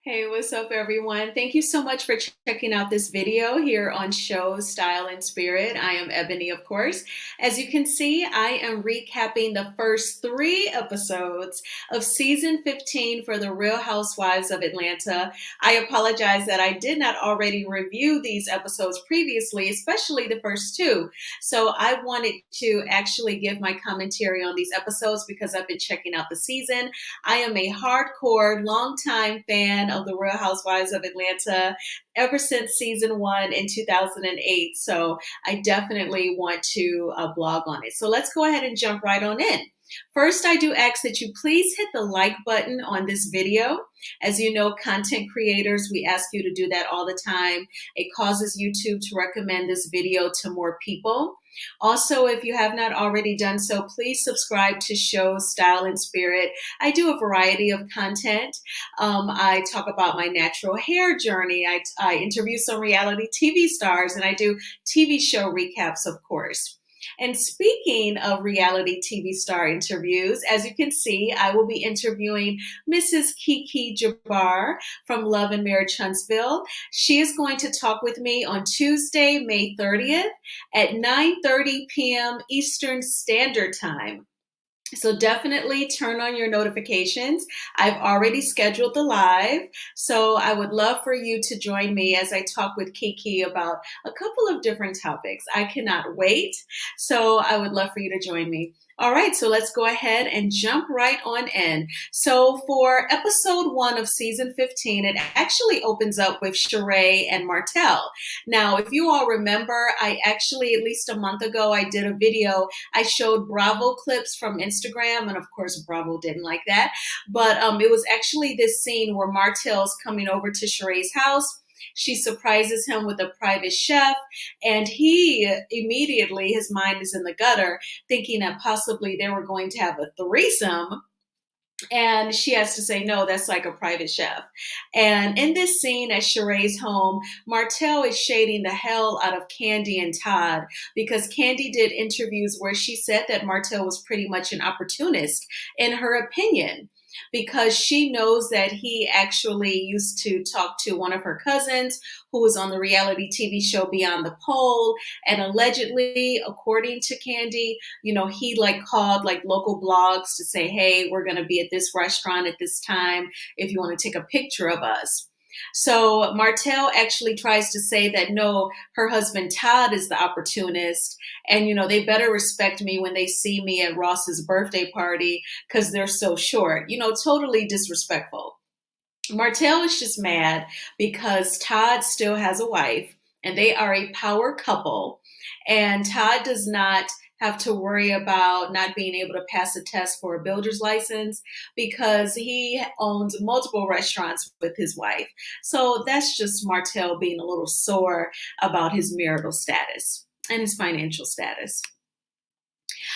Hey, what's up, everyone? Thank you so much for checking out this video here on Show Style and Spirit. I am Ebony, of course. As you can see, I am recapping the first 3 episodes of season 15 for the Real Housewives of Atlanta. I apologize that I did not already review these episodes previously, especially the first 2. So I wanted to actually give my commentary on these episodes because I've been checking out the season. I am a hardcore, longtime fan of the Real Housewives of Atlanta ever since season 1 in 2008. So I definitely want to blog on it. So let's go ahead and jump right on in. First, I do ask that you please hit the like button on this video. As you know, content creators, we ask you to do that all the time. It causes YouTube to recommend this video to more people. Also, if you have not already done so, please subscribe to Show Style and Spirit. I do a variety of content. I talk about my natural hair journey. I interview some reality TV stars, and I do TV show recaps, of course. And speaking of reality TV star interviews, as you can see, I will be interviewing Mrs. Kiki Jabbar from Love and Marriage Huntsville. She is going to talk with me on Tuesday, May 30th at 9:30 p.m. Eastern Standard Time. So definitely turn on your notifications. I've already scheduled the live, so I would love for you to join me as I talk with Kiki about a couple of different topics. I cannot wait, so I would love for you to join me. All right, so let's go ahead and jump right on in. So for episode 1 of season 15, it actually opens up with Sheree and Martell. Now, if you all remember, I actually, at least a month ago, I did a video. I showed Bravo clips from Instagram, and of course, Bravo didn't like that. But it was actually this scene where Martell's coming over to Sheree's house. She surprises him with a private chef, and he immediately, his mind is in the gutter, thinking that possibly they were going to have a threesome. And she has to say, no, that's like a private chef. And in this scene at Sheree's home, Martell is shading the hell out of Kandi and Todd because Kandi did interviews where she said that Martell was pretty much an opportunist in her opinion, because she knows that he actually used to talk to one of her cousins who was on the reality TV show Beyond the Pole. And allegedly, according to Kandi, he like called like local blogs to say, hey, we're going to be at this restaurant at this time if you want to take a picture of us. So Martell actually tries to say that no, her husband Todd is the opportunist, and they better respect me when they see me at Ross's birthday party because they're so short. Totally disrespectful. Martell is just mad because Todd still has a wife and they are a power couple, and Todd does not have to worry about not being able to pass a test for a builder's license because he owns multiple restaurants with his wife. So that's just Martell being a little sore about his marital status and his financial status.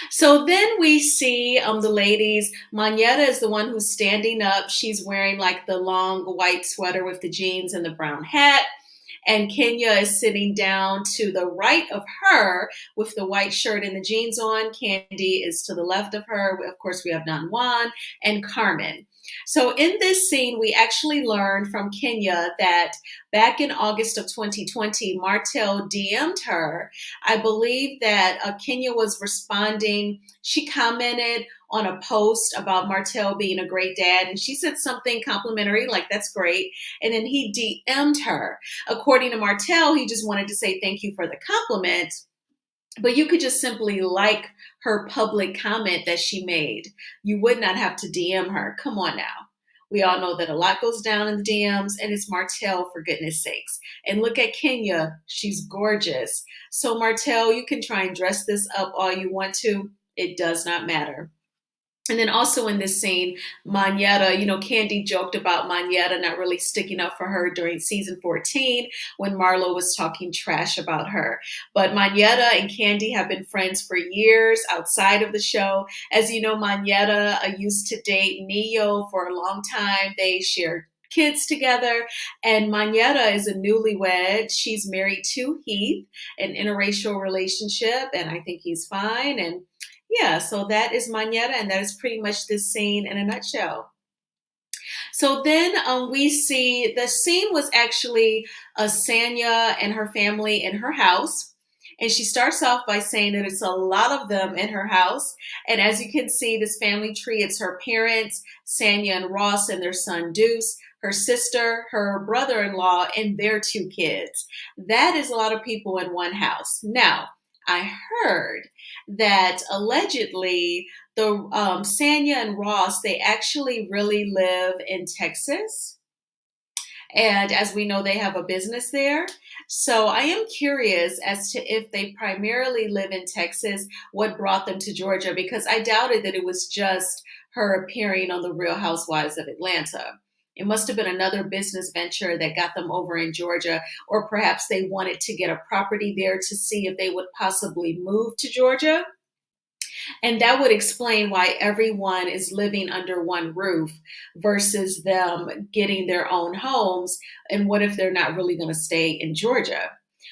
So then we see the ladies. Manetta is the one who's standing up. She's wearing like the long white sweater with the jeans and the brown hat. And Kenya is sitting down to the right of her with the white shirt and the jeans on. Kandi is to the left of her. Of course, we have Nan Juan and Carmen. So in this scene, we actually learned from Kenya that back in August of 2020, Martell DM'd her. I believe that Kenya was responding. She commented on a post about Martell being a great dad, and she said something complimentary, like, that's great. And then he DM'd her. According to Martell, he just wanted to say thank you for the compliment. But you could just simply like her public comment that she made. You would not have to DM her. Come on now. We all know that a lot goes down in the DMs, and it's Martell, for goodness sakes. And look at Kenya. She's gorgeous. So Martell, you can try and dress this up all you want to. It does not matter. And then also in this scene, Manetta, Kandi joked about Manetta not really sticking up for her during season 14 when Marlo was talking trash about her. But Manetta and Kandi have been friends for years outside of the show. As you know, Manetta used to date Neo for a long time. They shared kids together, and Manetta is a newlywed. She's married to Heath, an interracial relationship, and I think he's fine. And yeah, so that is Manetta, and that is pretty much this scene in a nutshell. So then we see the scene was actually Sanya and her family in her house. And she starts off by saying that it's a lot of them in her house. And as you can see, this family tree, it's her parents, Sanya and Ross, and their son Deuce, her sister, her brother in law, and their two kids. That is a lot of people in one house. Now, I heard that allegedly the Sanya and Ross, they actually really live in Texas. And as we know, they have a business there. So I am curious as to if they primarily live in Texas, what brought them to Georgia, because I doubted that it was just her appearing on the Real Housewives of Atlanta. It must have been another business venture that got them over in Georgia, or perhaps they wanted to get a property there to see if they would possibly move to Georgia. And that would explain why everyone is living under one roof versus them getting their own homes. And what if they're not really going to stay in Georgia?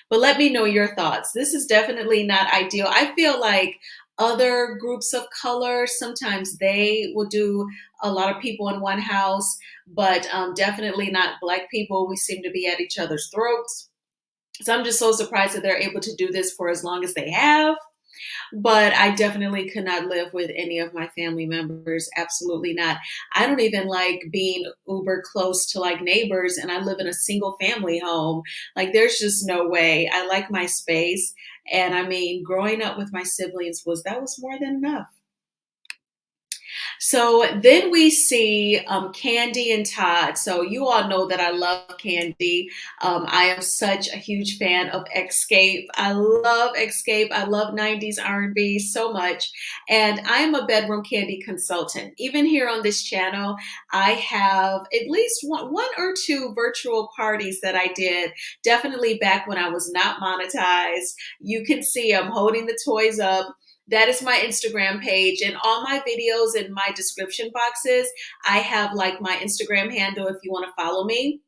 But let me know your thoughts. This is definitely not ideal. I feel like other groups of color, sometimes they will do a lot of people in one house, but definitely not Black people. We seem to be at each other's throats. So I'm just so surprised that they're able to do this for as long as they have. But I definitely could not live with any of my family members. Absolutely not. I don't even like being uber close to like neighbors, and I live in a single family home. Like, there's just no way. I like my space. And I mean, growing up with my siblings that was more than enough. So then we see Candy and Todd. So you all know that I love Candy. I am such a huge fan of Escape. I love Escape. I love 90s R&B so much. And I'm a bedroom candy consultant. Even here on this channel, I have at least one or two virtual parties that I did, definitely back when I was not monetized. You can see I'm holding the toys up. That is my Instagram page, and all my videos in my description boxes, I have like my Instagram handle. If you want to follow me,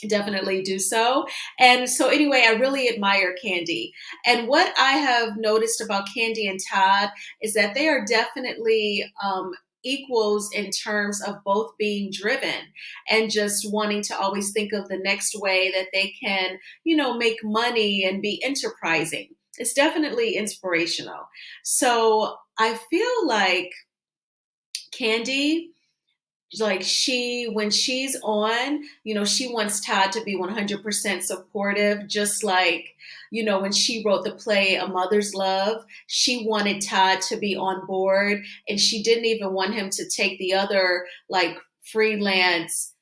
definitely do so. And so anyway, I really admire Candy. And what I have noticed about Candy and Todd is that they are definitely equals in terms of both being driven and just wanting to always think of the next way that they can, make money and be enterprising. It's definitely inspirational. So I feel like Candy, like when she's on, she wants Todd to be 100% supportive, just like, when she wrote the play A Mother's Love, she wanted Todd to be on board, and she didn't even want him to take the other like freelance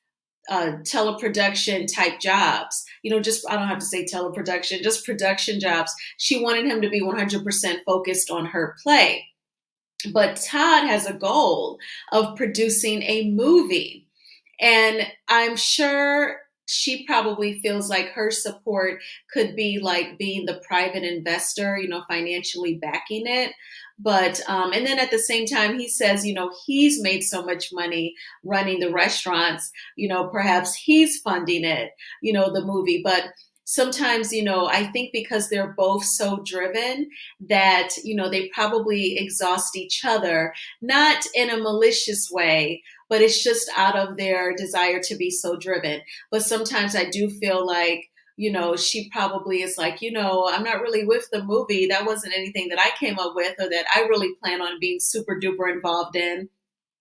teleproduction type jobs, just, I don't have to say teleproduction, just production jobs. She wanted him to be 100% focused on her play. But Todd has a goal of producing a movie. And I'm sure she probably feels like her support could be like being the private investor, financially backing it. But, and then at the same time, he says, he's made so much money running the restaurants, perhaps he's funding it, the movie. But sometimes, I think because they're both so driven that, they probably exhaust each other, not in a malicious way, but it's just out of their desire to be so driven. But sometimes I do feel like, she probably is like, I'm not really with the movie. That wasn't anything that I came up with or that I really plan on being super duper involved in.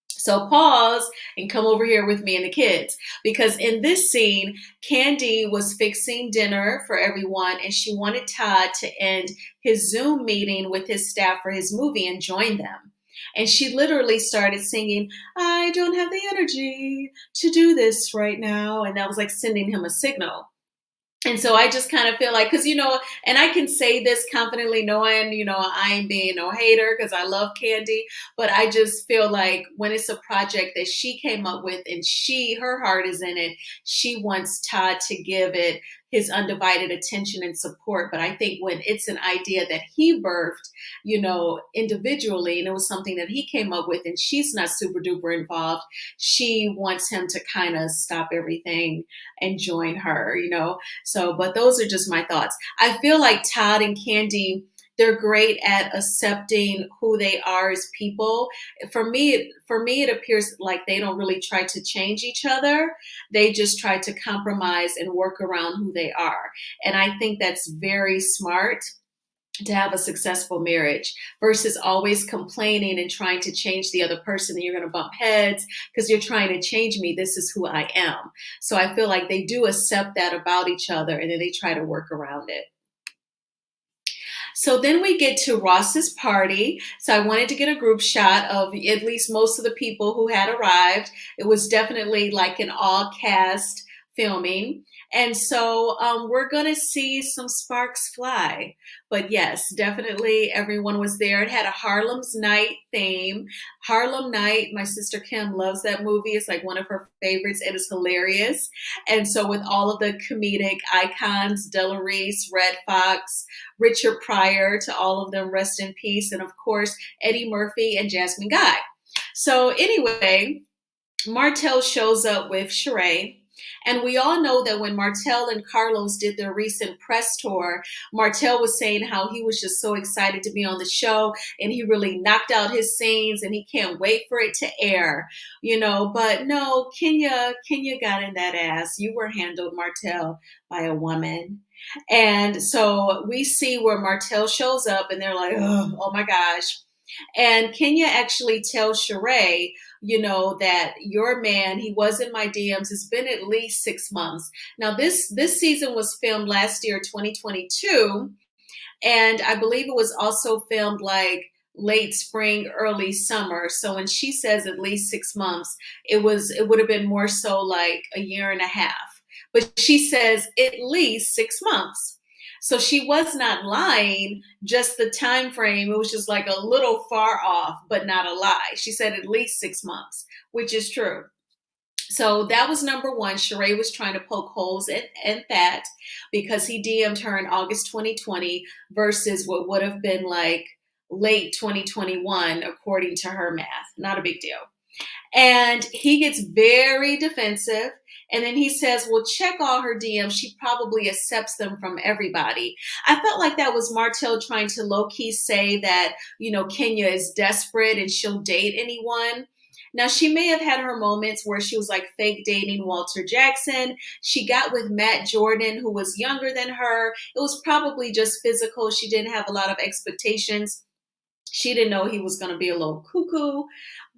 So pause and come over here with me and the kids. Because in this scene, Candy was fixing dinner for everyone, and she wanted Todd to end his Zoom meeting with his staff for his movie and join them. And she literally started singing, "I don't have the energy to do this right now." And that was like sending him a signal. And so I just kind of feel like, because, and I can say this confidently knowing, I ain't being no hater because I love Candy, but I just feel like when it's a project that she came up with and her heart is in it, she wants Todd to give it his undivided attention and support. But I think when it's an idea that he birthed, individually, and it was something that he came up with and she's not super duper involved, she wants him to kind of stop everything and join her, So, but those are just my thoughts. I feel like Todd and Candy They're great at accepting who they are as people. For me, it appears like they don't really try to change each other. They just try to compromise and work around who they are. And I think that's very smart to have a successful marriage versus always complaining and trying to change the other person. And you're going to bump heads because you're trying to change me. This is who I am. So I feel like they do accept that about each other and then they try to work around it. So then we get to Ross's party. So I wanted to get a group shot of at least most of the people who had arrived. It was definitely like an all cast filming. And so we're going to see some sparks fly. But yes, definitely everyone was there. It had a Harlem's Night theme. Harlem Night, my sister Kim loves that movie. It's like one of her favorites. It is hilarious. And so with all of the comedic icons, Della Reese, Red Fox, Richard Pryor, to all of them, rest in peace. And of course, Eddie Murphy and Jasmine Guy. So anyway, Martell shows up with Sheree. And we all know that when Martell and Carlos did their recent press tour, Martell was saying how he was just so excited to be on the show and he really knocked out his scenes and he can't wait for it to air, But no, Kenya got in that ass. You were handled, Martell, by a woman. And so we see where Martell shows up and they're like, oh my gosh. And Kenya actually tells Sheree, that your man, he was in my DMs. It's been at least 6 months. Now, this season was filmed last year, 2022. And I believe it was also filmed like late spring, early summer. So when she says at least 6 months, it would have been more so like a year and a half. But she says at least 6 months. So she was not lying, just the time frame. It was just like a little far off, but not a lie. She said at least 6 months, which is true. So that was number one. Sheree was trying to poke holes in that because he DM'd her in August 2020 versus what would have been like late 2021, according to her math. Not a big deal. And he gets very defensive. And then he says, well, check all her DMs. She probably accepts them from everybody. I felt like that was Martell trying to low-key say that, Kenya is desperate and she'll date anyone. Now, she may have had her moments where she was like fake dating Walter Jackson. She got with Matt Jordan, who was younger than her. It was probably just physical. She didn't have a lot of expectations. She didn't know he was going to be a little cuckoo.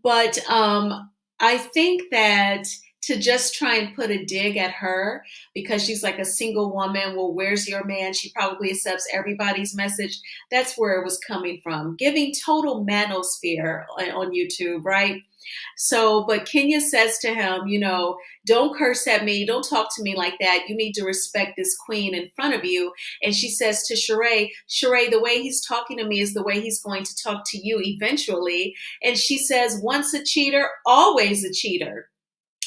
But I think that to just try and put a dig at her because she's like a single woman, well, where's your man? She probably accepts everybody's message. That's where it was coming from. Giving total manosphere on YouTube, right? So, but Kenya says to him, don't curse at me. Don't talk to me like that. You need to respect this queen in front of you. And she says to Sheree, the way he's talking to me is the way he's going to talk to you eventually. And she says, once a cheater, always a cheater.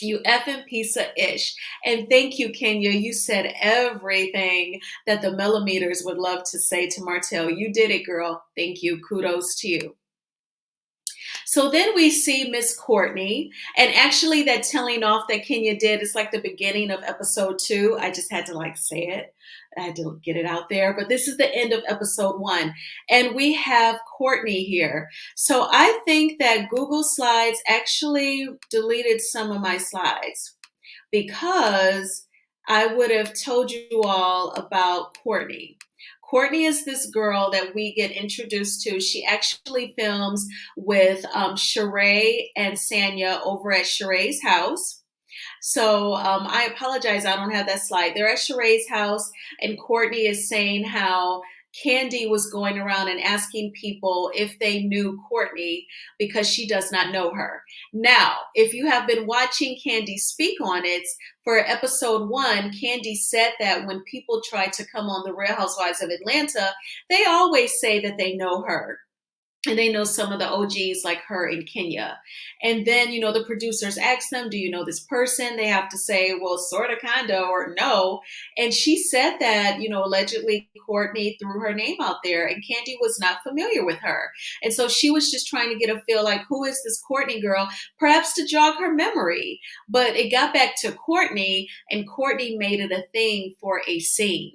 You effing piece of ish. And thank you, Kenya. You said everything that the millimeters would love to say to Martell. You did it, girl. Thank you. Kudos to you. So then we see Miss Courtney, and actually that telling off that Kenya did is like the beginning of episode 2. I just had to say it. I had to get it out there, but this is the end of episode 1. And we have Courtney here. So I think that Google Slides actually deleted some of my slides because I would have told you all about Courtney. Courtney is this girl that we get introduced to. She actually films with Sheree and Sanya over at Sheree's house. So I apologize, I don't have that slide. They're at Sheree's house, and Courtney is saying how Candy was going around and asking people if they knew Courtney because she does not know her. Now, if you have been watching Candy speak on it, for episode 1, Candy said that when people try to come on the Real Housewives of Atlanta, they always say that they know her. And they know some of the OGs like her in Kenya. And then, the producers ask them, do you know this person? They have to say, well, sort of, kind of, or no. And she said that, allegedly Courtney threw her name out there and Candy was not familiar with her. And so she was just trying to get a feel like, who is this Courtney girl? Perhaps to jog her memory. But it got back to Courtney, and Courtney made it a thing for a scene.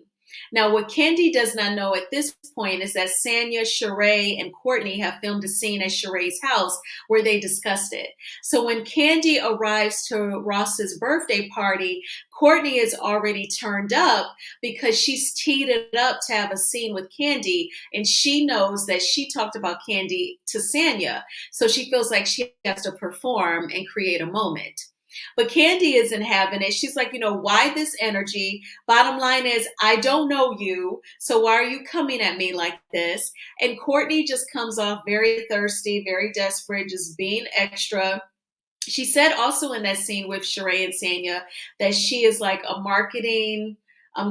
Now, what Candy does not know at this point is that Sanya, Sheree, and Courtney have filmed a scene at Sheree's house where they discussed it. So when Candy arrives to Ross's birthday party, Courtney is already turned up because she's teed it up to have a scene with Candy, and she knows that she talked about Candy to Sanya. So she feels like she has to perform and create a moment. But Candy isn't having it. She's like, why this energy? Bottom line is, I don't know you. So why are you coming at me like this? And Courtney just comes off very thirsty, very desperate, just being extra. She said also in that scene with Sheree and Sanya that she is like a marketing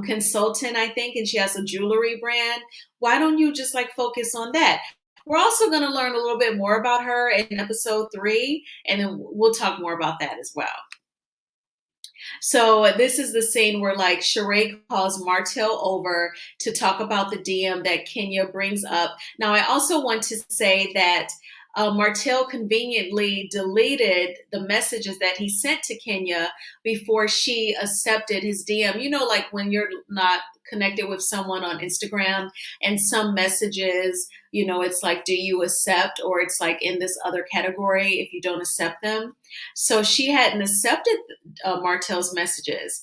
consultant, I think, and she has a jewelry brand. Why don't you just like focus on that? We're also going to learn a little bit more about her in episode 3, and then we'll talk more about that as well. So this is the scene where like Sheree calls Martell over to talk about the DM that Kenya brings up. Now, I also want to say that Martell conveniently deleted the messages that he sent to Kenya before she accepted his DM. Like when you're not connected with someone on Instagram and some messages, it's like, do you accept? Or it's like in this other category if you don't accept them. So she hadn't accepted Martell's messages,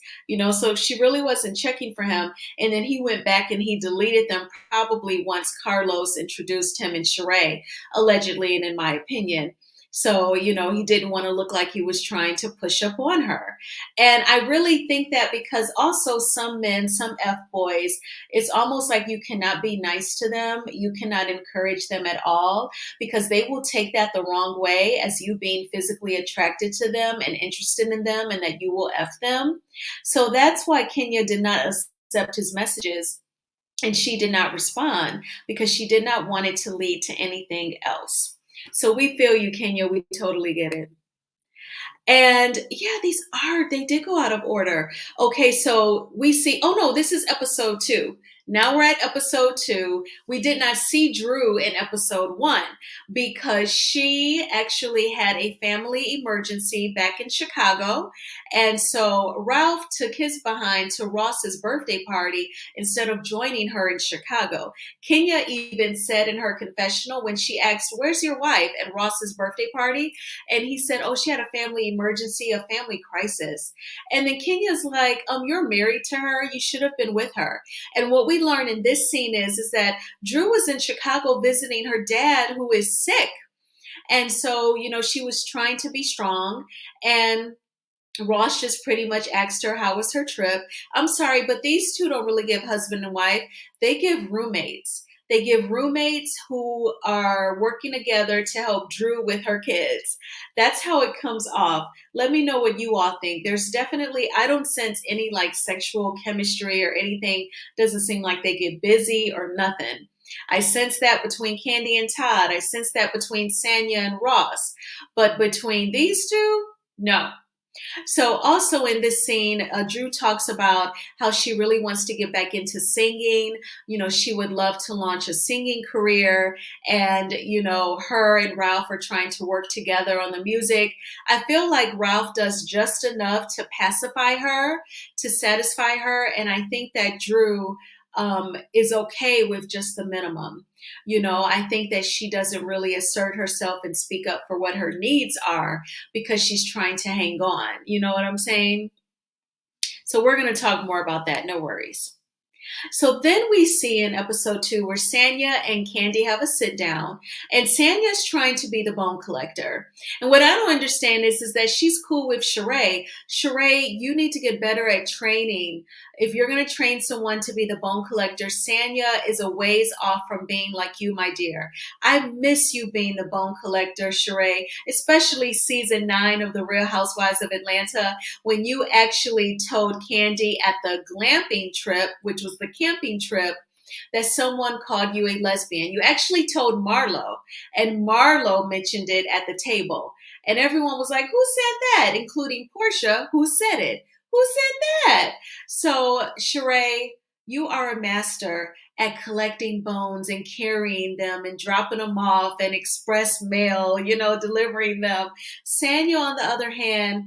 so she really wasn't checking for him. And then he went back and he deleted them probably once Carlos introduced him and Sheree, allegedly, and in my opinion. So, he didn't want to look like he was trying to push up on her. And I really think that because also some men, some F boys, it's almost like you cannot be nice to them. You cannot encourage them at all because they will take that the wrong way as you being physically attracted to them and interested in them and that you will F them. So that's why Kenya did not accept his messages and she did not respond because she did not want it to lead to anything else. So we feel you, Kenya. We totally get it. And yeah, they did go out of order. Okay, so we see, oh no, this is episode 2. Now we're at episode 2. We did not see Drew in episode 1 because she actually had a family emergency back in Chicago. And so Ralph took his behind to Ross's birthday party instead of joining her in Chicago. Kenya even said in her confessional when she asked, "Where's your wife?" at Ross's birthday party, and he said, "Oh, she had a family emergency, a family crisis." And then Kenya's like, "You're married to her. You should have been with her." And what we learn in this scene is that Drew was in Chicago visiting her dad who is sick. And so, she was trying to be strong, and Ross just pretty much asked her, how was her trip? I'm sorry, but these two don't really give husband and wife. They give roommates. They give roommates who are working together to help Drew with her kids. That's how it comes off. Let me know what you all think. There's definitely, I don't sense any like sexual chemistry or anything. Doesn't seem like they get busy or nothing. I sense that between Candy and Todd. I sense that between Sanya and Ross. But between these two, no. So also in this scene, Drew talks about how she really wants to get back into singing. She would love to launch a singing career, and, her and Ralph are trying to work together on the music. I feel like Ralph does just enough to pacify her, to satisfy her. And I think that Drew is okay with just the minimum. I think that she doesn't really assert herself and speak up for what her needs are because she's trying to hang on. You know what I'm saying? So we're going to talk more about that. No worries. So then we see in episode 2 where Sanya and Candy have a sit down, and Sanya's trying to be the bone collector. And what I don't understand is that she's cool with Sheree. Sheree, you need to get better at training. If you're going to train someone to be the bone collector, Sanya is a ways off from being like you, my dear. I miss you being the bone collector, Sheree, especially season 9 of the Real Housewives of Atlanta, when you actually told Candy at the glamping trip, which was the camping trip, that someone called you a lesbian. You actually told Marlo, and Marlo mentioned it at the table. And everyone was like, who said that? Including Portia, who said it? Who said that? So, Sheree, you are a master at collecting bones and carrying them and dropping them off and express mail, delivering them. Sanya, on the other hand,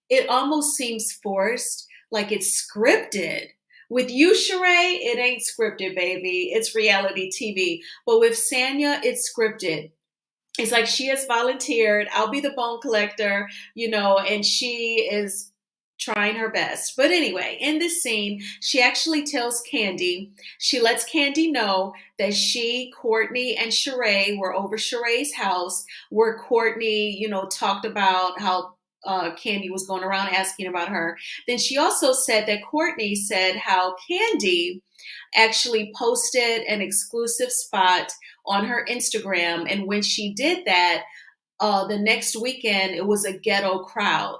it almost seems forced, like it's scripted. With you, Sheree, it ain't scripted, baby. It's reality TV. But with Sanya, it's scripted. It's like she has volunteered. I'll be the bone collector, and she is trying her best. But anyway, in this scene, she actually tells Candy, she lets Candy know that Courtney, and Sheree were over Sheree's house where Courtney, talked about how Candy was going around asking about her. Then she also said that Courtney said how Candy actually posted an exclusive spot on her Instagram. And when she did that, the next weekend, it was a ghetto crowd.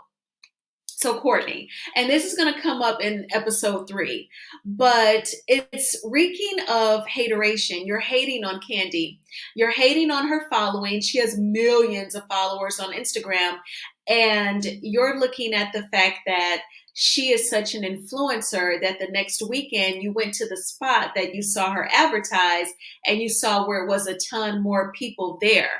So Courtney, and this is going to come up in episode 3, but it's reeking of hateration. You're hating on Candy. You're hating on her following. She has millions of followers on Instagram. And you're looking at the fact that she is such an influencer that the next weekend you went to the spot that you saw her advertise and you saw where it was a ton more people there.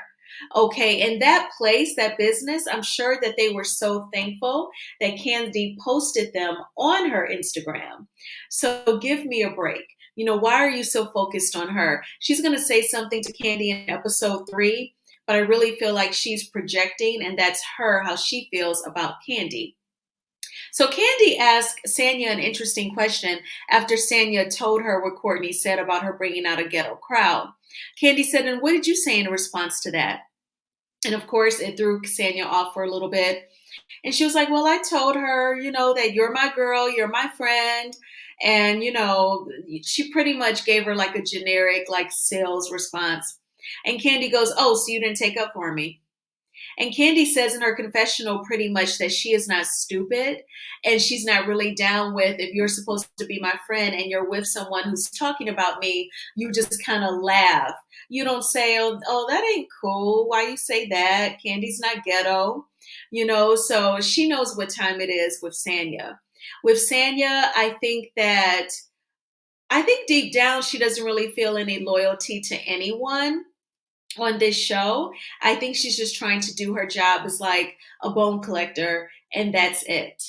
Okay, and that place, that business, I'm sure that they were so thankful that Candy posted them on her Instagram. So give me a break. Why are you so focused on her? She's going to say something to Candy in episode 3, but I really feel like she's projecting, and that's her, how she feels about Candy. So Candy asked Sanya an interesting question after Sanya told her what Courtney said about her bringing out a ghetto crowd. Candy said, and what did you say in response to that? And of course, it threw Sanya off for a little bit. And she was like, well, I told her, that you're my girl, you're my friend. And, she pretty much gave her like a generic, like sales response. And Candy goes, oh, so you didn't take up for me. And Candy says in her confessional pretty much that she is not stupid and she's not really down with, if you're supposed to be my friend and you're with someone who's talking about me, you just kind of laugh. You don't say, oh, that ain't cool. Why you say that? Candy's not ghetto. So she knows what time it is with Sanya. With Sanya, I think deep down she doesn't really feel any loyalty to anyone on this show. I think she's just trying to do her job as like a bone collector, and that's it.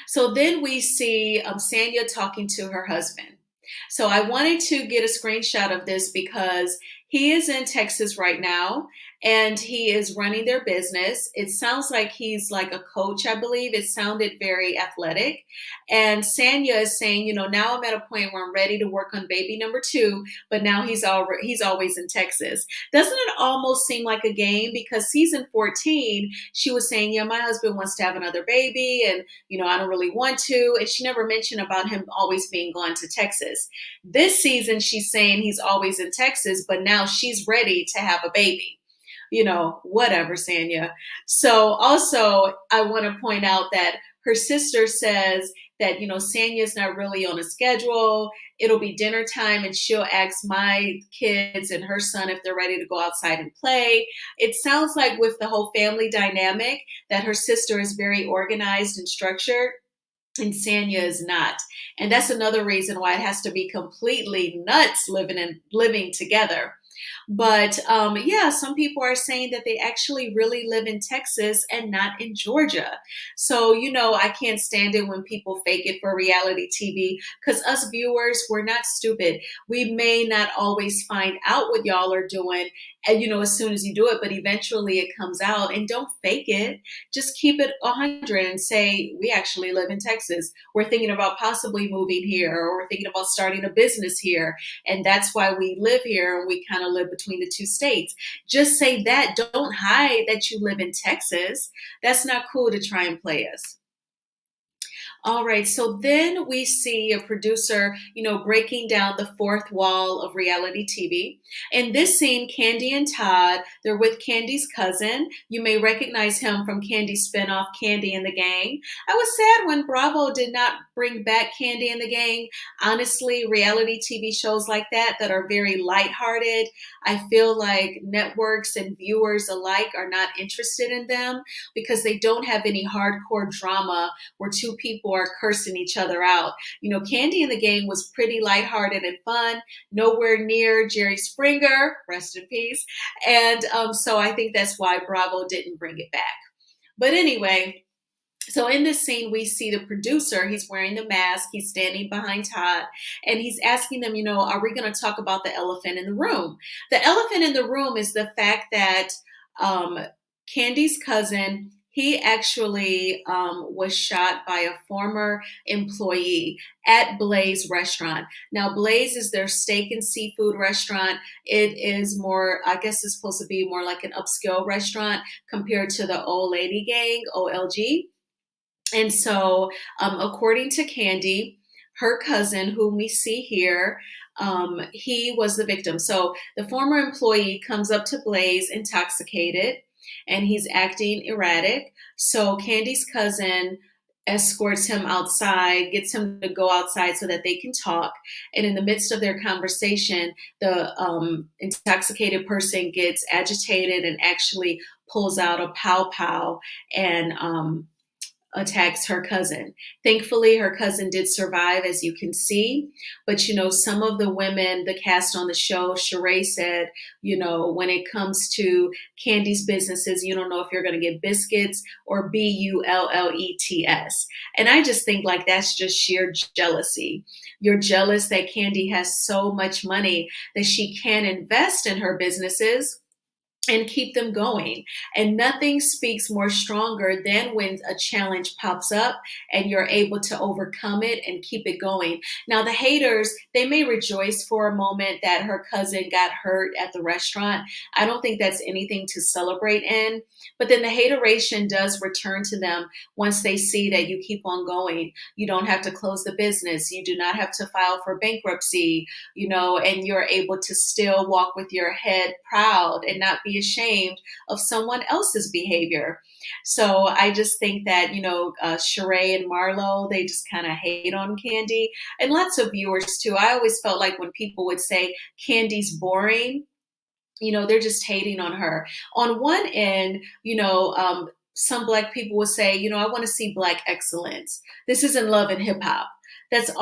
So then we see Sanya talking to her husband. So I wanted to get a screenshot of this because he is in Texas right now and he is running their business. It sounds like he's like a coach, I believe. It sounded very athletic. And Sanya is saying, now I'm at a point where I'm ready to work on baby number 2, but now he's always in Texas. Doesn't it almost seem like a game? Because season 14, she was saying, yeah, my husband wants to have another baby and, I don't really want to. And she never mentioned about him always being gone to Texas. This season, she's saying he's always in Texas, but now she's ready to have a baby. Whatever, Sanya. So also, I want to point out that her sister says that, Sanya's not really on a schedule. It'll be dinner time and she'll ask my kids and her son if they're ready to go outside and play. It sounds like with the whole family dynamic that her sister is very organized and structured and Sanya is not. And that's another reason why it has to be completely nuts living together. But yeah, some people are saying that they actually really live in Texas and not in Georgia. So, I can't stand it when people fake it for reality TV because us viewers, we're not stupid. We may not always find out what y'all are doing, and, as soon as you do it, but eventually it comes out. And don't fake it. Just keep it 100 and say, we actually live in Texas. We're thinking about possibly moving here, or we're thinking about starting a business here. And that's why we live here and we kind of live between the 2 states. Just say that. Don't hide that you live in Texas. That's not cool to try and play us. All right, so then we see a producer, breaking down the fourth wall of reality TV. In this scene, Candy and Todd, they're with Candy's cousin. You may recognize him from Candy's spinoff, Candy and the Gang. I was sad when Bravo did not bring back Candy and the Gang. Honestly, reality TV shows like that are very lighthearted, I feel like networks and viewers alike are not interested in them because they don't have any hardcore drama where 2 people are cursing each other out. Candy in the Gang was pretty lighthearted and fun, nowhere near Jerry Springer, rest in peace. And so I think that's why Bravo didn't bring it back. But anyway, So in this scene, we see the producer. He's wearing the mask. He's standing behind Todd, and he's asking them, are we going to talk about the elephant in the room? The elephant in the room is the fact that um, Candy's cousin. He actually was shot by a former employee at Blaze Restaurant. Now, Blaze is their steak and seafood restaurant. It is more, I guess, it's supposed to be more like an upscale restaurant compared to the Old Lady Gang, OLG. And so, according to Candy, her cousin, whom we see here, he was the victim. So the former employee comes up to Blaze intoxicated and he's acting erratic. So Candy's cousin escorts him outside, gets him to go outside so that they can talk. And in the midst of their conversation, the intoxicated person gets agitated and actually pulls out a pow pow and attacks her cousin. Thankfully, her cousin did survive, as you can see. But, some of the women, the cast on the show, Sheree said, when it comes to Candy's businesses, you don't know if you're going to get biscuits or bullets. And I just think like that's just sheer jealousy. You're jealous that Candy has so much money that she can invest in her businesses and keep them going. And nothing speaks more stronger than when a challenge pops up and you're able to overcome it and keep it going. Now, the haters, they may rejoice for a moment that her cousin got hurt at the restaurant. I don't think that's anything to celebrate in. But then the hateration does return to them once they see that you keep on going. You don't have to close the business. You do not have to file for bankruptcy, and you're able to still walk with your head proud and not be ashamed of someone else's behavior. So I just think that, Sheree and Marlo, they just kind of hate on Candy, and lots of viewers too. I always felt like when people would say Candy's boring, they're just hating on her. On one end, some Black people would say, I want to see Black excellence. This isn't Love and Hip Hop. That's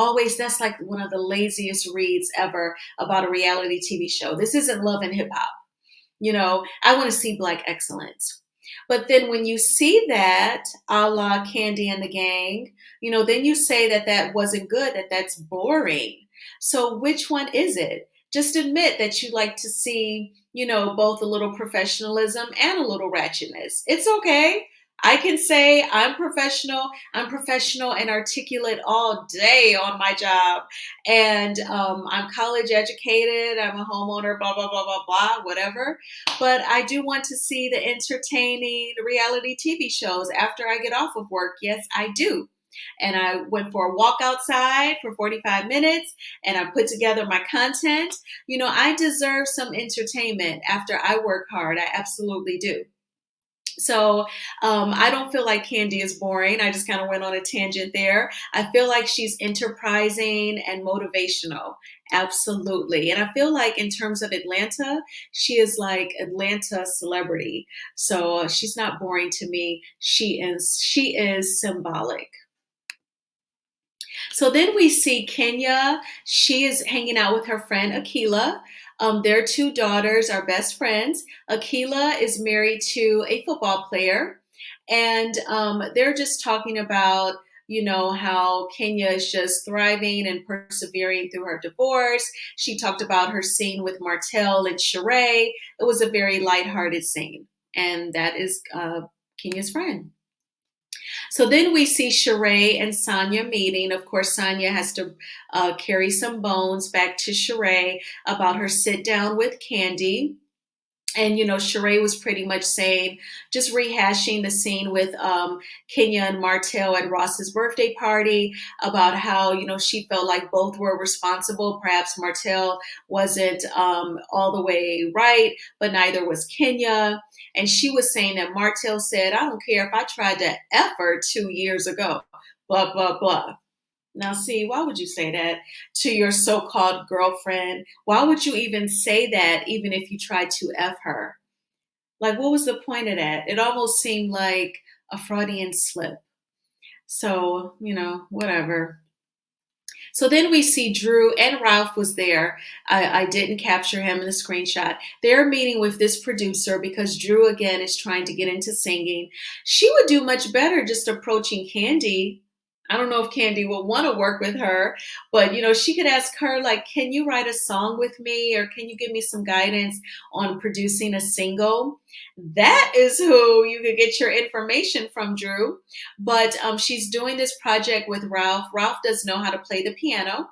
like one of the laziest reads ever about a reality TV show. This isn't Love and Hip Hop. I want to see Black excellence. But then when you see that, a la Candy and the Gang, then you say that that wasn't good, that that's boring. So which one is it? Just admit that you like to see, both a little professionalism and a little ratchetness. It's okay. I can say I'm professional. I'm professional and articulate all day on my job. And I'm college educated. I'm a homeowner, blah, blah, blah, blah, blah, whatever. But I do want to see the entertaining reality TV shows after I get off of work. Yes, I do. And I went for a walk outside for 45 minutes and I put together my content. I deserve some entertainment after I work hard. I absolutely do. So I don't feel like Candy is boring. I just kind of went on a tangent there. I feel like she's enterprising and motivational. Absolutely. And I feel like in terms of Atlanta, she is like Atlanta celebrity. So she's not boring to me. She is symbolic. So then we see Kenya. She is hanging out with her friend Akila. Their two daughters are best friends. Akila is married to a football player, and they're just talking about, how Kenya is just thriving and persevering through her divorce. She talked about her scene with Martell and Sheree. It was a very lighthearted scene, and that is Kenya's friend. So then we see Sheree and Sonia meeting. Of course, Sonia has to carry some bones back to Sheree about her sit down with Candy. And, Sheree was pretty much saying, just rehashing the scene with Kenya and Martell at Ross's birthday party about how, she felt like both were responsible. Perhaps Martell wasn't all the way right, but neither was Kenya. And she was saying that Martell said, I don't care if I tried to F her 2 years ago, blah, blah, blah. Now, see, why would you say that to your so-called girlfriend? Why would you even say that even if you tried to F her? Like, what was the point of that? It almost seemed like a Freudian slip. So, whatever. So then we see Drew and Ralph was there. I didn't capture him in the screenshot. They're meeting with this producer because Drew again is trying to get into singing. She would do much better just approaching Candy. I don't know if Candy will want to work with her, but she could ask her like, "Can you write a song with me, or can you give me some guidance on producing a single?" That is who you could get your information from, Drew. But she's doing this project with Ralph. Ralph does know how to play the piano.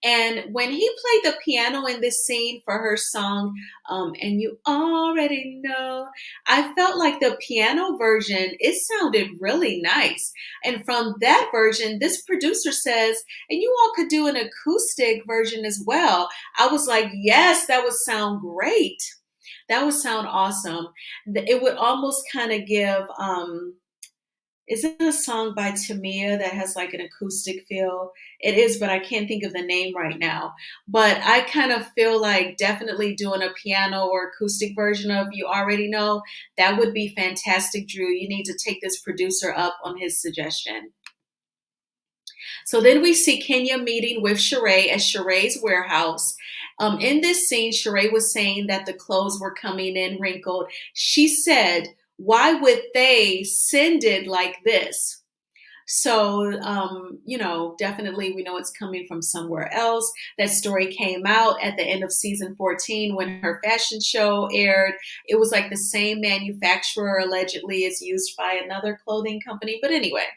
And when he played the piano in this scene for her song, and you already know, I felt like the piano version, it sounded really nice. And from that version, this producer says, and you all could do an acoustic version as well. I was like, yes, that would sound great. That would sound awesome. It would almost kind of give, is it a song by Tamia that has like an acoustic feel? It is, but I can't think of the name right now. But I kind of feel like definitely doing a piano or acoustic version of You Already Know, that would be fantastic, Drew. You need to take this producer up on his suggestion. So then we see Kenya meeting with Sheree at Sheree's warehouse. In this scene, Sheree was saying that the clothes were coming in wrinkled. She said, "Why would they send it like this?" So, definitely we know it's coming from somewhere else. That story came out at the end of season 14 when her fashion show aired. It was like the same manufacturer allegedly is used by another clothing company. But anyway,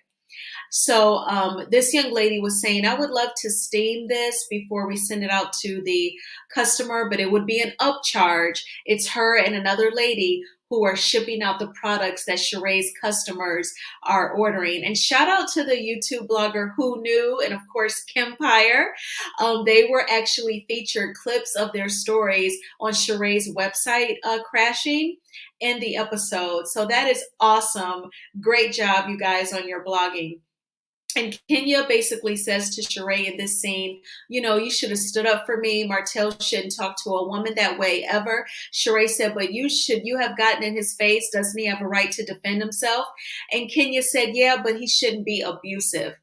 so this young lady was saying, "I would love to steam this before we send it out to the customer, but it would be an upcharge." It's her and another lady who are shipping out the products that Sheree's customers are ordering. And shout out to the YouTube blogger Who Knew, and of course Kempire. They were actually featured clips of their stories on Sheree's website crashing in the episode. So that is awesome. Great job, you guys, on your blogging. And Kenya basically says to Sheree in this scene, "You should have stood up for me. Martell shouldn't talk to a woman that way ever." Sheree said, "But you have gotten in his face. Doesn't he have a right to defend himself?" And Kenya said, "Yeah, but he shouldn't be abusive."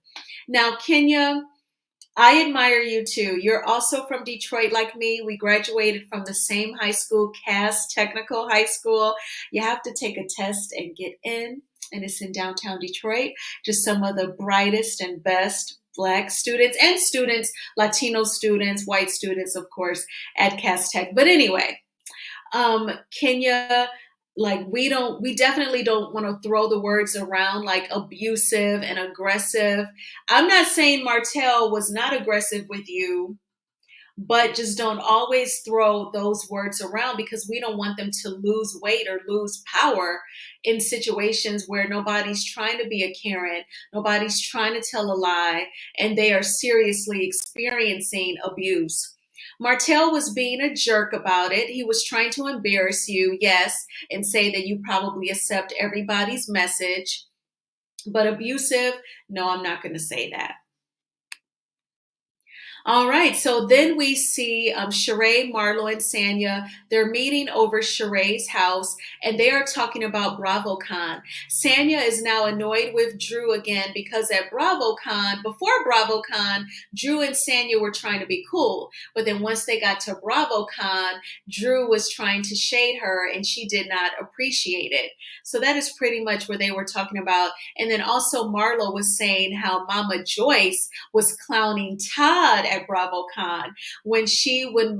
Now, Kenya, I admire you too. You're also from Detroit like me. We graduated from the same high school, Cass Technical High School. You have to take a test and get in, and it's in downtown Detroit. Just some of the brightest and best Black students and students, Latino students, white students, of course, at Cass Tech. But anyway, Kenya, like we definitely don't want to throw the words around like abusive and aggressive. I'm not saying Martell was not aggressive with you, but just don't always throw those words around, because we don't want them to lose weight or lose power in situations where nobody's trying to be a Karen, nobody's trying to tell a lie, and they are seriously experiencing abuse. Martell was being a jerk about it. He was trying to embarrass you, yes, and say that you probably accept everybody's message. But abusive, no, I'm not going to say that. All right, so then we see Sheree, Marlo, and Sanya. They're meeting over Sheree's house, and they are talking about BravoCon. Sanya is now annoyed with Drew again because at BravoCon, before BravoCon, Drew and Sanya were trying to be cool. But then once they got to BravoCon, Drew was trying to shade her, and she did not appreciate it. So that is pretty much what they were talking about. And then also Marlo was saying how Mama Joyce was clowning Todd at BravoCon when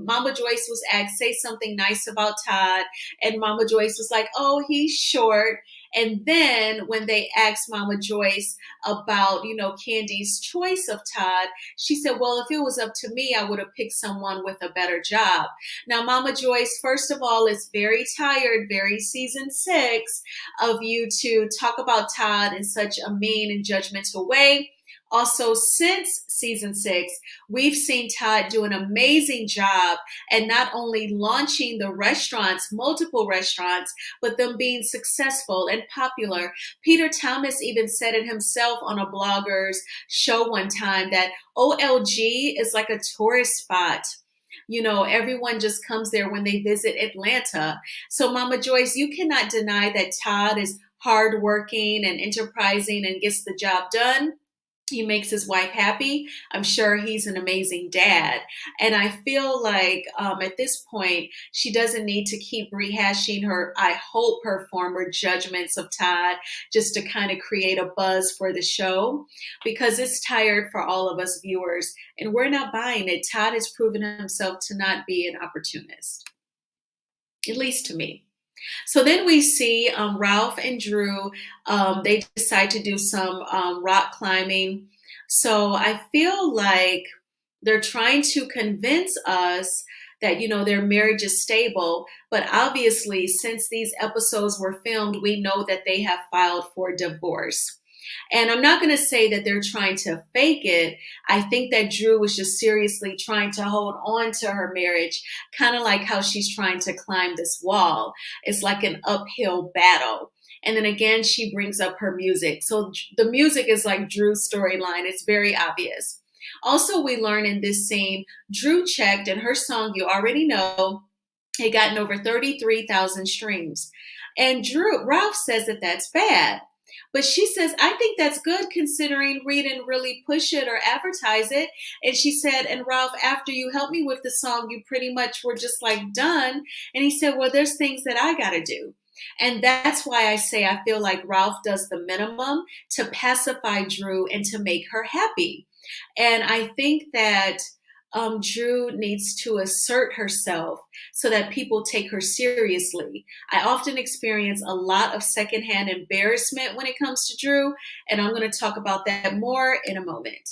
Mama Joyce was asked, say something nice about Todd, and Mama Joyce was like, "Oh, he's short." And then when they asked Mama Joyce about, Candy's choice of Todd, she said, "Well, if it was up to me, I would have picked someone with a better job." Now, Mama Joyce, first of all, is very tired, very season 6 of you to talk about Todd in such a mean and judgmental way. Also, since season 6, we've seen Todd do an amazing job at not only launching the restaurants, multiple restaurants, but them being successful and popular. Peter Thomas even said it himself on a blogger's show one time that OLG is like a tourist spot. Everyone just comes there when they visit Atlanta. So, Mama Joyce, you cannot deny that Todd is hardworking and enterprising and gets the job done. He makes his wife happy. I'm sure he's an amazing dad. And I feel like at this point, she doesn't need to keep rehashing her, I hope, her former judgments of Todd just to kind of create a buzz for the show because it's tired for all of us viewers. And we're not buying it. Todd has proven himself to not be an opportunist, at least to me. So then we see Ralph and Drew. They decide to do some rock climbing. So I feel like they're trying to convince us that, their marriage is stable. But obviously, since these episodes were filmed, we know that they have filed for divorce. And I'm not going to say that they're trying to fake it. I think that Drew was just seriously trying to hold on to her marriage, kind of like how she's trying to climb this wall. It's like an uphill battle. And then again, she brings up her music. So the music is like Drew's storyline. It's very obvious. Also, we learn in this scene, Drew checked and her song, You Already Know, had gotten over 33,000 streams. And Ralph says that that's bad. But she says, I think that's good considering we didn't really push it or advertise it. And she said, and Ralph, after you helped me with the song, you pretty much were just like done. And he said, well, there's things that I got to do. And that's why I say I feel like Ralph does the minimum to pacify Drew and to make her happy. And I think that Drew needs to assert herself so that people take her seriously. I often experience a lot of secondhand embarrassment when it comes to Drew, and I'm going to talk about that more in a moment.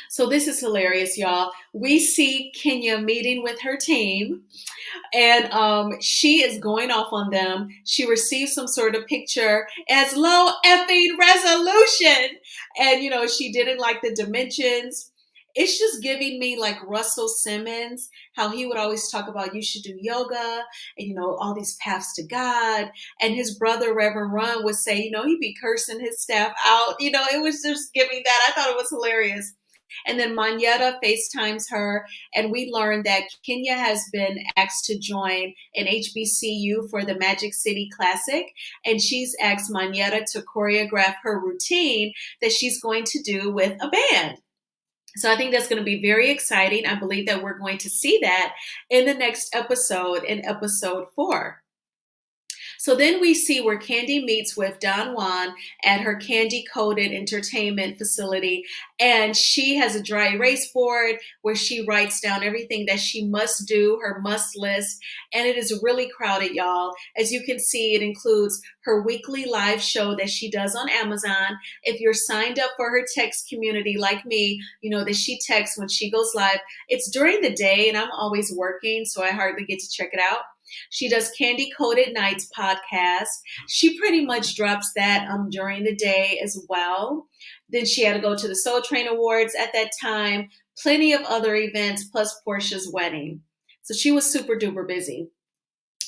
So this is hilarious, y'all. We see Kenya meeting with her team, and she is going off on them. She received some sort of picture as low effing resolution, and she didn't like the dimensions. It's just giving me like Russell Simmons, how he would always talk about you should do yoga and, all these paths to God. And his brother, Reverend Ron, would say, he'd be cursing his staff out. It was just giving that. I thought it was hilarious. And then Monyetta FaceTimes her, and we learned that Kenya has been asked to join an HBCU for the Magic City Classic, and she's asked Monyetta to choreograph her routine that she's going to do with a band. So I think that's going to be very exciting. I believe that we're going to see that in the next episode, in episode 4. So then we see where Candy meets with Don Juan at her candy-coated entertainment facility, and she has a dry erase board where she writes down everything that she must do, her must list, and it is really crowded, y'all. As you can see, it includes her weekly live show that she does on Amazon. If you're signed up for her text community like me, you know that she texts when she goes live. It's during the day, and I'm always working, so I hardly get to check it out. She does Candy Coated Nights podcast. She pretty much drops that during the day as well. Then she had to go to the Soul Train Awards at that time, plenty of other events, plus Portia's wedding. So she was super duper busy.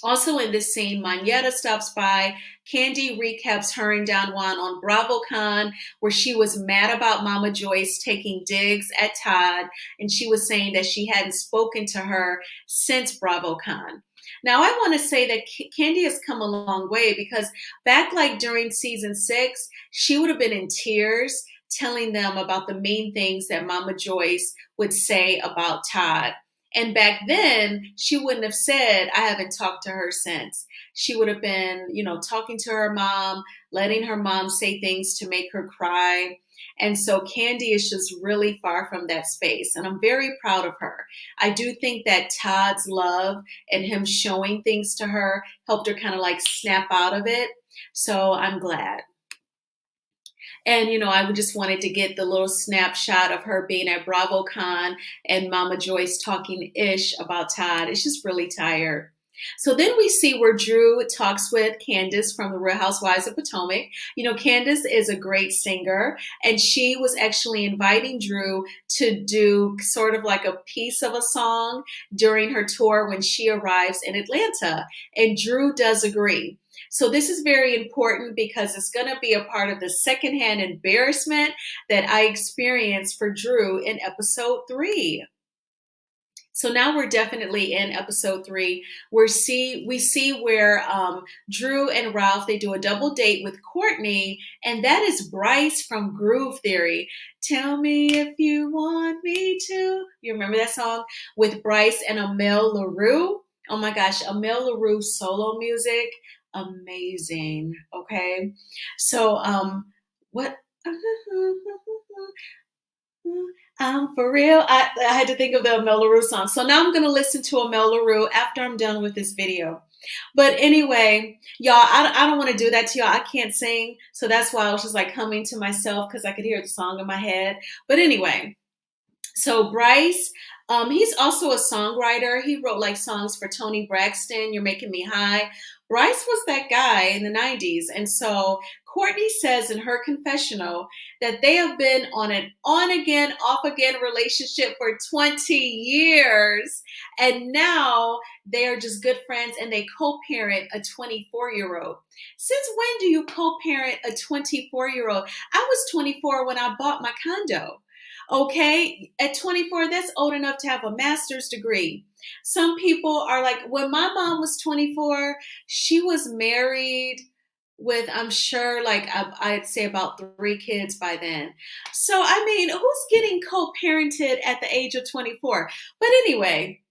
Also in this scene, Monyetta stops by. Candy recaps her and Don Juan on BravoCon, where she was mad about Mama Joyce taking digs at Todd, and she was saying that she hadn't spoken to her since BravoCon. Now, I want to say that Candy has come a long way because back like during season 6, she would have been in tears telling them about the mean things that Mama Joyce would say about Todd. And back then, she wouldn't have said, I haven't talked to her since. She would have been, talking to her mom, letting her mom say things to make her cry. And so Candy is just really far from that space. And I'm very proud of her. I do think that Todd's love and him showing things to her helped her kind of like snap out of it. So I'm glad. And, I just wanted to get the little snapshot of her being at BravoCon and Mama Joyce talking ish about Todd. It's just really tired. So then we see where Drew talks with Candace from the Real Housewives of Potomac. Candace is a great singer, and she was actually inviting Drew to do sort of like a piece of a song during her tour when she arrives in Atlanta. And Drew does agree. So this is very important because it's going to be a part of the secondhand embarrassment that I experienced for Drew in episode 3. So now we're definitely in episode 3. We see where Drew and Ralph, they do a double date with Courtney, and that is Bryce from Groove Theory. Tell me if you want me to. You remember that song with Bryce and Amel Larue? Oh my gosh, Amel Larue solo music, amazing. Okay, so what? For real, I had to think of the Mel LaRue song. So now I'm going to listen to a Mel LaRue after I'm done with this video. But anyway, y'all, I don't want to do that to y'all. I can't sing. So that's why I was just like humming to myself because I could hear the song in my head. But anyway, so Bryce, he's also a songwriter. He wrote like songs for Tony Braxton, You're Making Me High. Bryce was that guy in the 90s. And so Courtney says in her confessional that they have been on an on again, off again relationship for 20 years. And now they are just good friends and they co-parent a 24-year-old. Since when do you co-parent a 24-year-old? I was 24 when I bought my condo. Okay, at 24, that's old enough to have a master's degree. Some people are like, when my mom was 24, she was married with, I'm sure, like I'd say about 3 kids by then. So, I mean, who's getting co-parented at the age of 24? But anyway,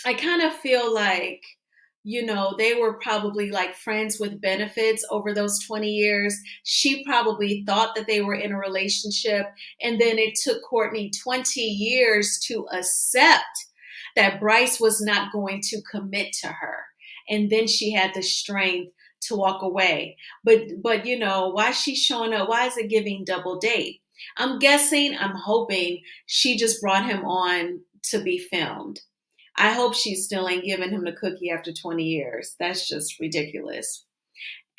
I kind of feel like, they were probably like friends with benefits over those 20 years. She probably thought that they were in a relationship. And then it took Courtney 20 years to accept that Bryce was not going to commit to her. And then she had the strength to walk away. But why is she showing up? Why is it giving double date? I'm guessing, I'm hoping she just brought him on to be filmed. I hope she still ain't giving him the cookie after 20 years. That's just ridiculous.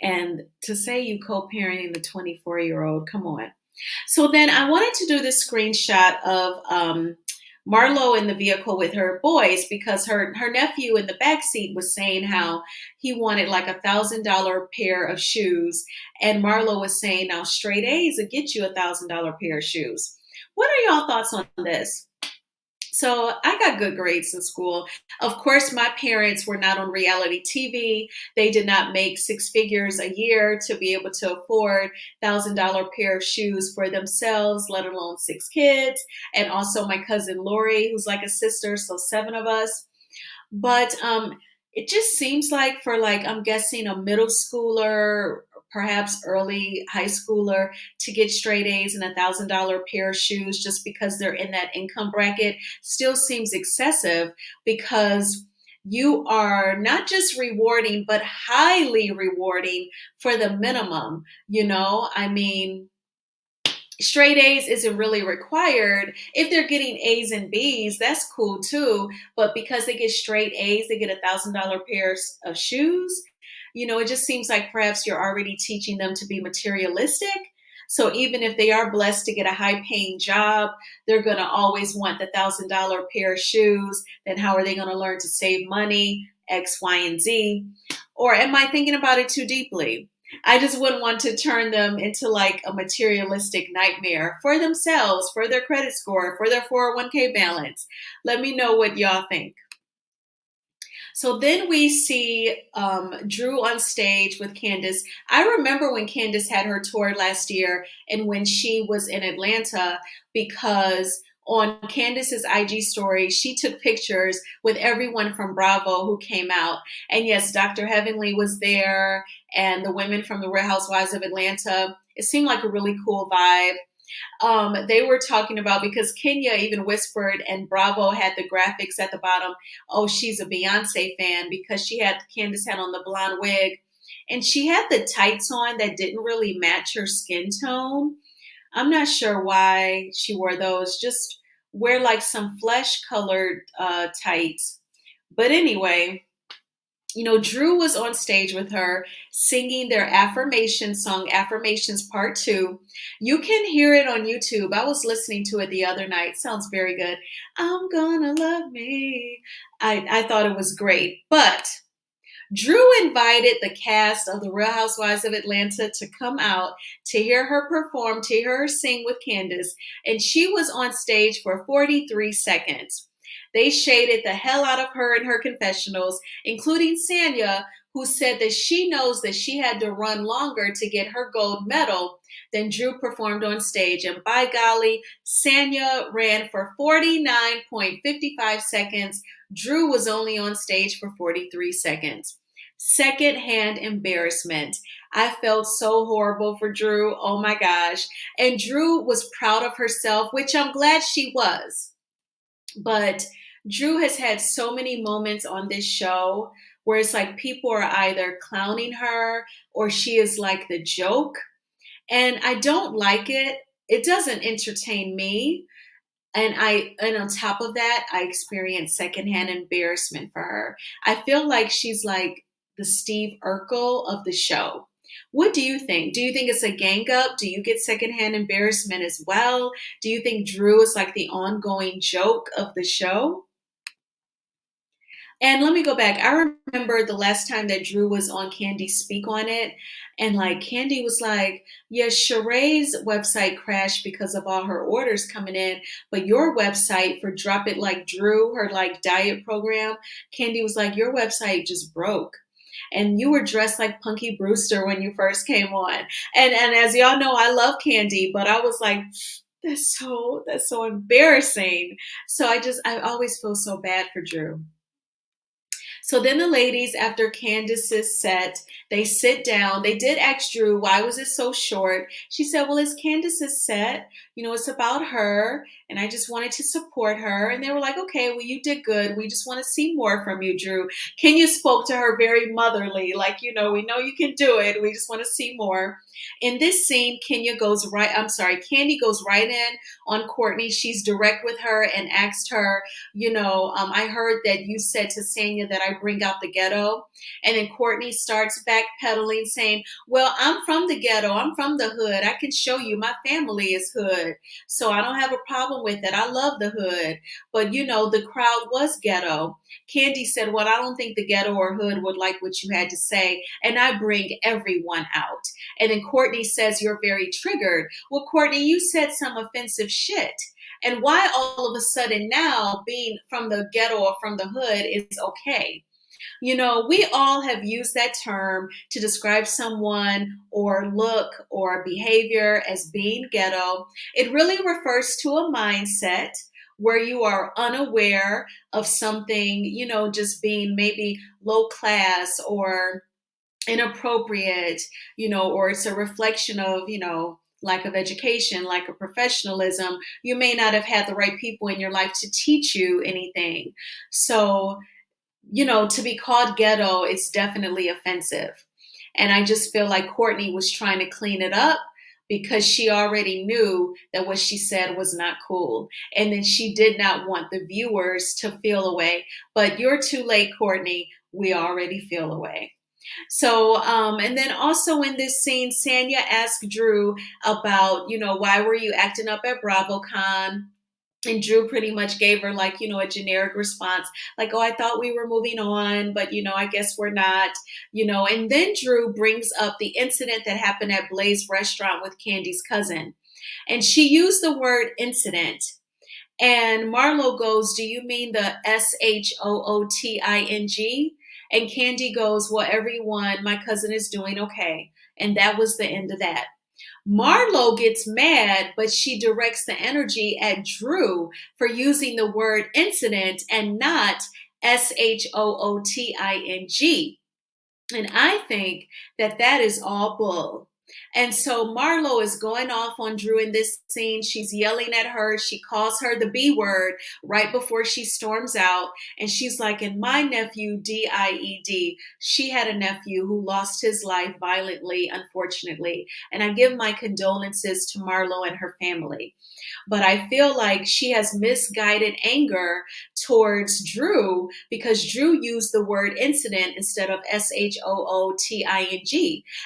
And to say you co-parenting the 24-year-old, come on. So then I wanted to do this screenshot of Marlo in the vehicle with her boys because her nephew in the back seat was saying how he wanted like $1,000 pair of shoes. And Marlo was saying now straight A's will get you $1,000 pair of shoes. What are y'all thoughts on this? So I got good grades in school. Of course, my parents were not on reality TV. They did not make 6 figures a year to be able to afford $1,000 pair of shoes for themselves, let alone 6 kids. And also my cousin Lori, who's like a sister, so 7 of us. But it just seems like for like, I'm guessing a middle schooler, perhaps early high schooler, to get straight A's and $1,000 pair of shoes just because they're in that income bracket still seems excessive because you are not just rewarding, but highly rewarding for the minimum. I mean, straight A's isn't really required. If they're getting A's and B's, that's cool too. But because they get straight A's, they get $1,000 pairs of shoes. It just seems like perhaps you're already teaching them to be materialistic. So even if they are blessed to get a high paying job, they're going to always want the $1,000 pair of shoes. Then how are they going to learn to save money? X, Y, and Z. Or am I thinking about it too deeply? I just wouldn't want to turn them into like a materialistic nightmare for themselves, for their credit score, for their 401k balance. Let me know what y'all think. So then we see Drew on stage with Candace. I remember when Candace had her tour last year and when she was in Atlanta, because on Candace's IG story, she took pictures with everyone from Bravo who came out. And yes, Dr. Heavenly was there and the women from the Real Housewives of Atlanta. It seemed like a really cool vibe. They were talking about, because Kenya even whispered and Bravo had the graphics at the bottom, oh, she's a Beyonce fan, because Candace had on the blonde wig and she had the tights on that didn't really match her skin tone. I'm not sure why she wore those. Just wear like some flesh colored tights. But anyway, Drew was on stage with her singing their affirmation song, Affirmations Part 2. You can hear it on YouTube. I was listening to it the other night. Sounds very good. I'm gonna love me. I thought it was great. But Drew invited the cast of the Real Housewives of Atlanta to come out to hear her perform, to hear her sing with Candace. And she was on stage for 43 seconds. They shaded the hell out of her in her confessionals, including Sanya, who said that she knows that she had to run longer to get her gold medal than Drew performed on stage. And by golly, Sanya ran for 49.55 seconds. Drew was only on stage for 43 seconds. Secondhand embarrassment. I felt so horrible for Drew. Oh my gosh. And Drew was proud of herself, which I'm glad she was. But Drew has had so many moments on this show where it's like people are either clowning her or she is like the joke. And I don't like it. It doesn't entertain me. And on top of that, I experienced secondhand embarrassment for her. I feel like she's like the Steve Urkel of the show. What do you think? Do you think it's a gang up? Do you get secondhand embarrassment as well? Do you think Drew is like the ongoing joke of the show? And let me go back. I remember the last time that Drew was on Candy Speak on it. And like Candy was like, yeah, Sheree's website crashed because of all her orders coming in. But your website for Drop It Like Drew, her like diet program, Candy was like, your website just broke. And you were dressed like Punky Brewster when you first came on. And as y'all know, I love Candy, but I was like, that's so embarrassing. So I always feel so bad for Drew. So then the ladies, after Candace's set, they sit down. They did ask Drew, why was it so short? She said, well, it's Candace's set. You know, it's about her. And I just wanted to support her. And they were like, okay, well, you did good. We just want to see more from you, Drew. Kenya spoke to her very motherly, like, you know you can do it. We just want to see more. In this scene, Candy goes right in on Courtney. She's direct with her and asked her, I heard that you said to Sanya that I bring out the ghetto. And then Courtney starts backpedaling, saying, well, I'm from the ghetto. I'm from the hood. I can show you my family is hood. So I don't have a problem with it. I love the hood. But, the crowd was ghetto. Candy said, well, I don't think the ghetto or hood would like what you had to say. And I bring everyone out. And then Courtney says, you're very triggered. Well, Courtney, you said some offensive shit. And why all of a sudden now being from the ghetto or from the hood is okay? We all have used that term to describe someone or look or behavior as being ghetto. It really refers to a mindset where you are unaware of something, just being maybe low class or inappropriate, or it's a reflection of, lack of education, lack of professionalism. You may not have had the right people in your life to teach you anything. So, to be called ghetto, it's definitely offensive. And I just feel like Courtney was trying to clean it up because she already knew that what she said was not cool. And then she did not want the viewers to feel away. But you're too late, Courtney. We already feel away. So, and then also in this scene, Sanya asked Drew about, why were you acting up at BravoCon? And Drew pretty much gave her like, a generic response, like, oh, I thought we were moving on, but, I guess we're not, and then Drew brings up the incident that happened at Blaze Restaurant with Candy's cousin. And she used the word incident. And Marlo goes, do you mean the SHOOTING? And Candy goes, well, everyone, my cousin is doing okay. And that was the end of that. Marlo gets mad, but she directs the energy at Drew for using the word incident and not SHOOTING. And I think that is all bull. And so Marlo is going off on Drew in this scene. She's yelling at her. She calls her the B word right before she storms out. And she's like, and my nephew, DIED, she had a nephew who lost his life violently, unfortunately. And I give my condolences to Marlo and her family. But I feel like she has misguided anger towards Drew because Drew used the word incident instead of SHOOTING.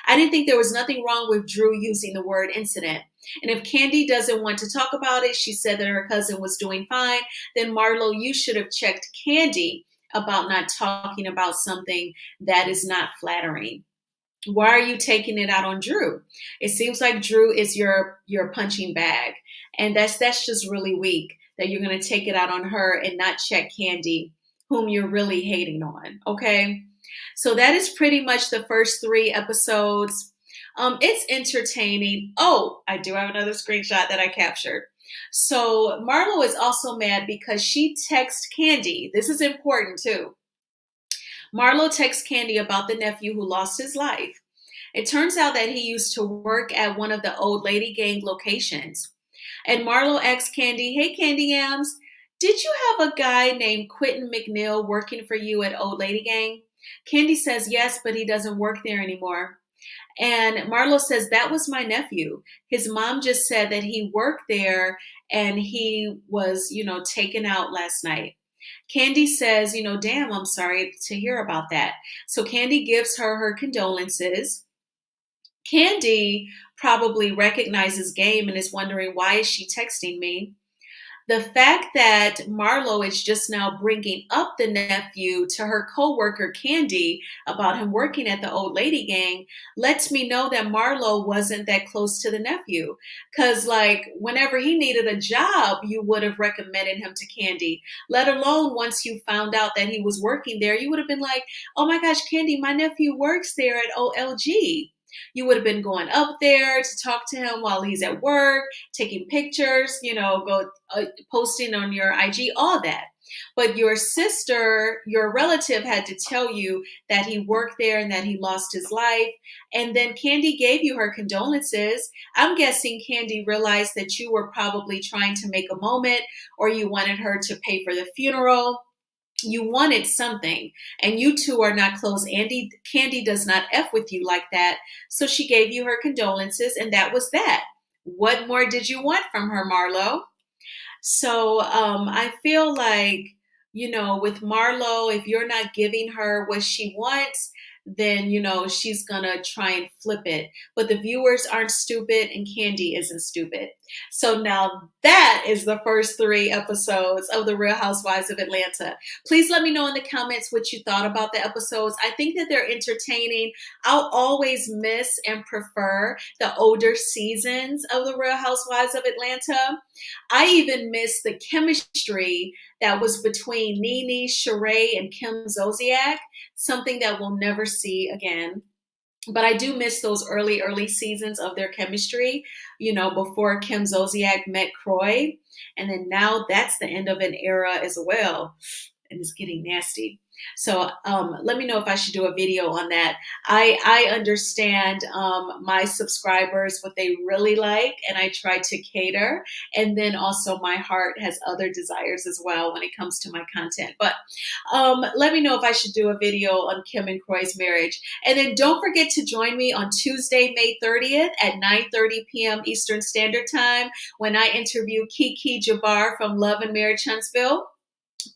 I didn't think there was nothing wrong with Drew using the word incident. And if Candy doesn't want to talk about it, she said that her cousin was doing fine, then Marlo, you should have checked Candy about not talking about something that is not flattering. Why are you taking it out on Drew? It seems like Drew is your punching bag. And that's just really weak. that you're going to take it out on her and not check Kandi, whom you're really hating on. Okay. So that is pretty much the first 3 episodes. It's entertaining. Oh, I do have another screenshot that I captured. So Marlo is also mad because she texts Kandi. This is important too. Marlo texts Kandi about the nephew who lost his life. It turns out that he used to work at one of the old lady gang locations. And Marlo asks Kandi, "Hey, Candy Yams, did you have a guy named Quentin McNeil working for you at Old Lady Gang?" Kandi says, "Yes, but he doesn't work there anymore." And Marlo says, "That was my nephew. His mom just said that he worked there and he was, taken out last night." Kandi says, "Damn, I'm sorry to hear about that." So Kandi gives her condolences. Kandi probably recognizes game and is wondering, why is she texting me? The fact that Marlo is just now bringing up the nephew to her coworker Kandi about him working at the old lady gang lets me know that Marlo wasn't that close to the nephew. Because, like, whenever he needed a job, you would have recommended him to Kandi. Let alone once you found out that he was working there, you would have been like, "Oh my gosh, Kandi, my nephew works there at OLG." You would have been going up there to talk to him while he's at work, taking pictures, go posting on your IG, all that. But your sister, your relative had to tell you that he worked there and that he lost his life. And then Kandi gave you her condolences. I'm guessing Kandi realized that you were probably trying to make a moment, or you wanted her to pay for the funeral. You wanted something, and you two are not close. Kandi does not F with you like that. So she gave you her condolences, and that was that. What more did you want from her, Marlo? So I feel like, with Marlo, if you're not giving her what she wants, then, she's going to try and flip it. But the viewers aren't stupid and Kandi isn't stupid. So now that is the first 3 episodes of The Real Housewives of Atlanta. Please let me know in the comments what you thought about the episodes. I think that they're entertaining. I'll always miss and prefer the older seasons of The Real Housewives of Atlanta. I even miss the chemistry that was between Nene, Sheree, and Kim Zolciak, something that we'll never see again. But I do miss those early seasons of their chemistry, before Kim Zolciak met Croy. And then now that's the end of an era as well. And it's getting nasty. So let me know if I should do a video on that. I understand my subscribers, what they really like, and I try to cater. And then also my heart has other desires as well when it comes to my content. But let me know if I should do a video on Kim and Croy's marriage. And then don't forget to join me on Tuesday, May 30th at 9:30 p.m. Eastern Standard Time when I interview Kiki Jabbar from Love and Marriage Huntsville.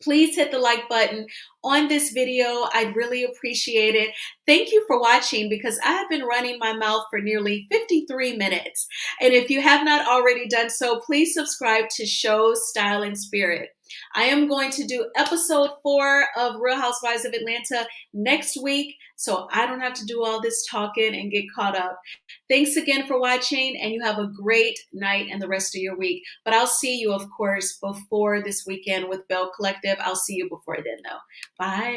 Please hit the like button on this video. I'd really appreciate it. Thank you for watching, because I have been running my mouth for nearly 53 minutes. And if you have not already done so, please subscribe to Shows, Style, and Spirit. I am going to do episode 4 of Real Housewives of Atlanta next week, so I don't have to do all this talking and get caught up. Thanks again for watching, and you have a great night and the rest of your week. But I'll see you, of course, before this weekend with Bell Collective. I'll see you before then, though. Bye.